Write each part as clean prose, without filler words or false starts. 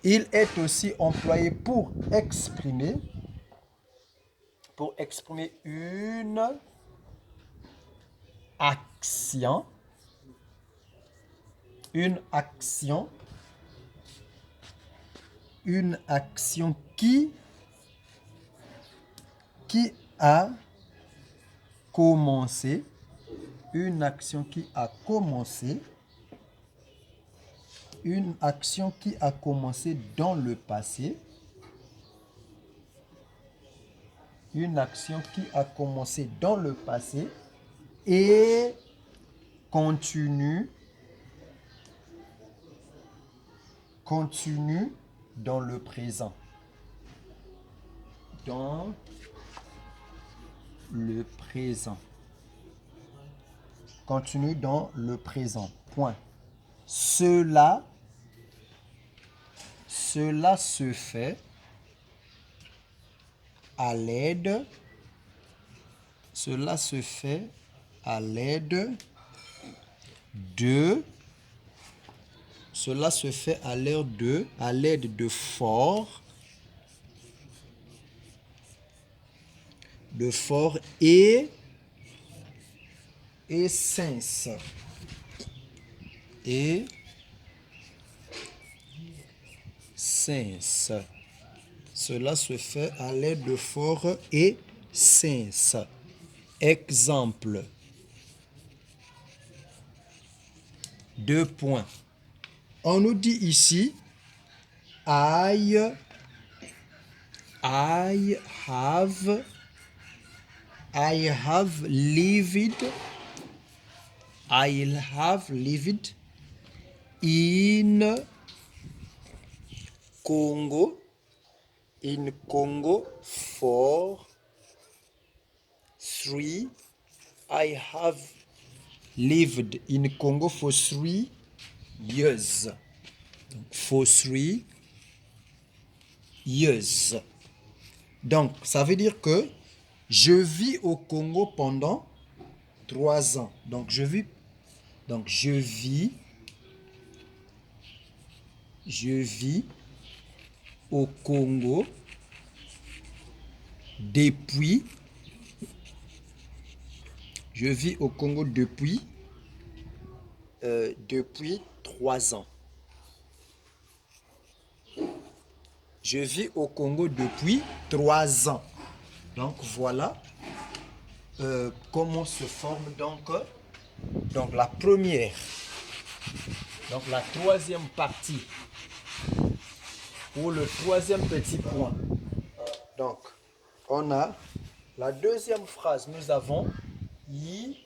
Il est aussi employé pour exprimer une action, une action qui a commencé, une action qui a commencé, une action qui a commencé dans le passé, une action qui a commencé dans le passé et continue dans le présent. Dans le présent. Continue dans le présent. Point. Cela se fait à l'aide. Cela se fait à l'aide de. Cela se fait à l'aide de forts et sens. Et sens. Cela se fait à l'aide de forts et sens. Exemple. 2 points. On nous dit ici I have lived in Congo for 3 I have lived in Congo for 3 years. For 3 years. Donc, ça veut dire que je vis au Congo pendant 3 ans. Donc, je vis au Congo depuis 3 ans. Je vis au Congo depuis 3 ans. Donc voilà comment se forme donc la première. Donc la troisième partie ou le troisième petit point. Donc on a la deuxième phrase. Nous avons he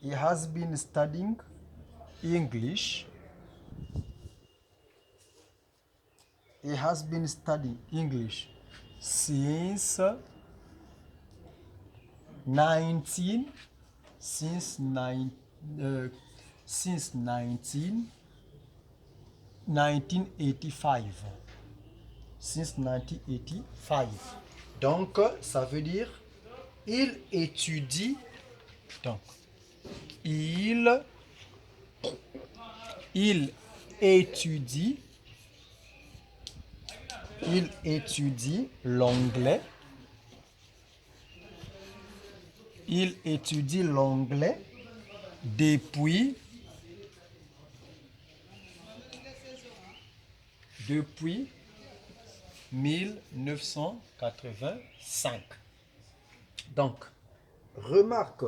has been studying English. He has been studying English since 1985. Since 1985. Donc, ça veut dire il étudie. Donc, il étudie l'anglais. Il étudie l'anglais depuis 1985. Donc, remarque.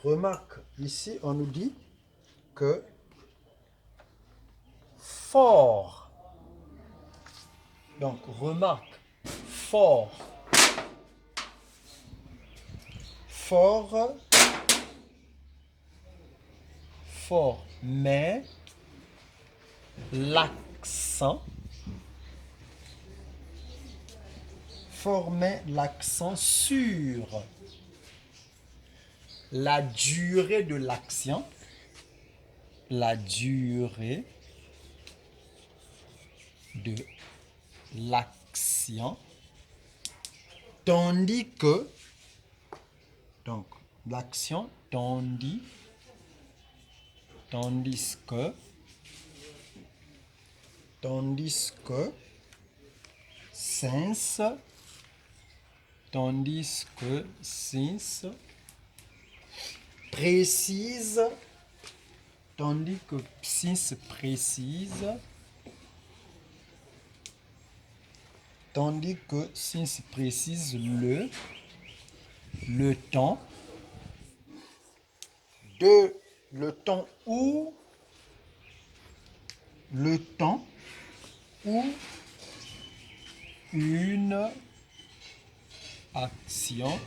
Remarque, ici on nous dit que fort. Donc, remarque, fort. Mais l'accent former l'accent sur la durée de l'action. La durée de l'action. Tandis que, donc, l'action, tandis que, since, précise, le temps où une action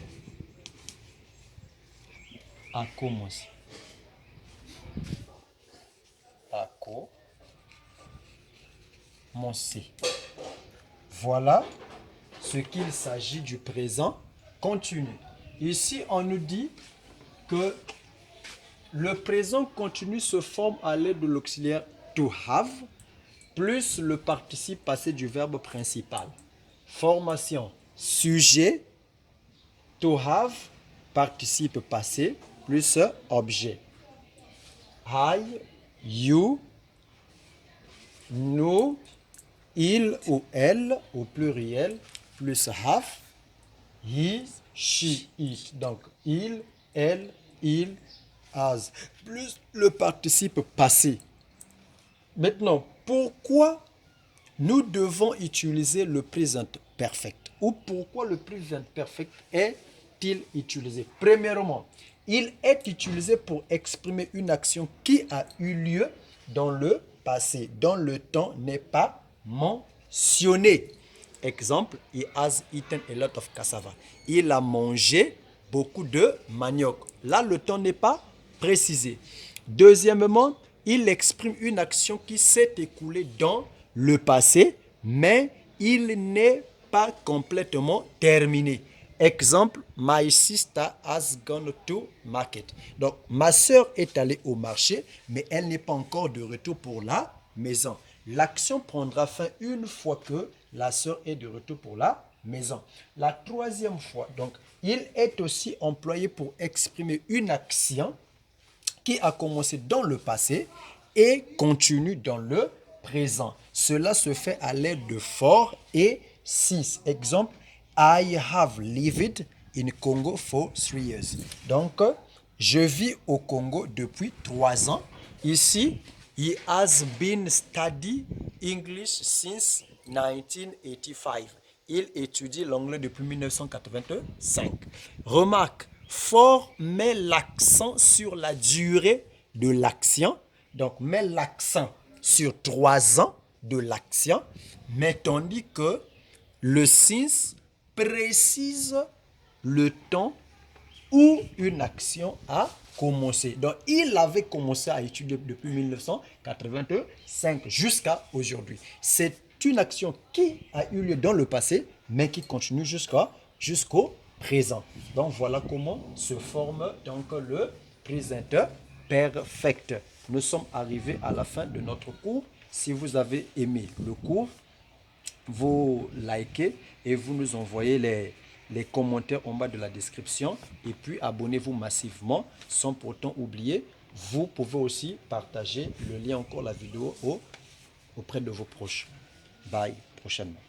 a commencé. Voilà ce qu'il s'agit du présent continu. Ici, on nous dit que le présent continu se forme à l'aide de l'auxiliaire to have plus le participe passé du verbe principal. Formation sujet, to have, participe passé plus objet. I, you, nous, il ou elle au pluriel plus have, he, she, it. Donc il, elle, il, has plus le participe passé. Maintenant, pourquoi nous devons utiliser le present perfect ou pourquoi le present perfect est-il utilisé? Premièrement, il est utilisé pour exprimer une action qui a eu lieu dans le passé, dont le temps n'est pas mentionné. Exemple, he has eaten a lot of cassava. Il a mangé beaucoup de manioc. Là, le temps n'est pas précisé. Deuxièmement, il exprime une action qui s'est écoulée dans le passé, mais il n'est pas complètement terminé. Exemple, my sister has gone to market. Donc, ma soeur est allée au marché, mais elle n'est pas encore de retour pour la maison. L'action prendra fin une fois que la soeur est de retour pour la maison. La troisième fois, donc, il est aussi employé pour exprimer une action qui a commencé dans le passé et continue dans le présent. Cela se fait à l'aide de for et sis. Exemple, I have lived in Congo for 3 years. Donc, je vis au Congo depuis 3 ans. Ici, he has been studying English since 1985. Il étudie l'anglais depuis 1985. Remarque, for met l'accent sur la durée de l'action. Donc, met l'accent sur 3 ans de l'action. Mais tandis que le since précise le temps où une action a commencé. Donc, il avait commencé à étudier depuis 1985 jusqu'à aujourd'hui. C'est une action qui a eu lieu dans le passé, mais qui continue jusqu'au présent. Donc, voilà comment se forme donc le present perfect. Nous sommes arrivés à la fin de notre cours. Si vous avez aimé le cours, vous likez et vous nous envoyez les commentaires en bas de la description et puis abonnez-vous massivement sans pourtant oublier. Vous pouvez aussi partager le lien, encore la vidéo auprès de vos proches. Bye, prochainement.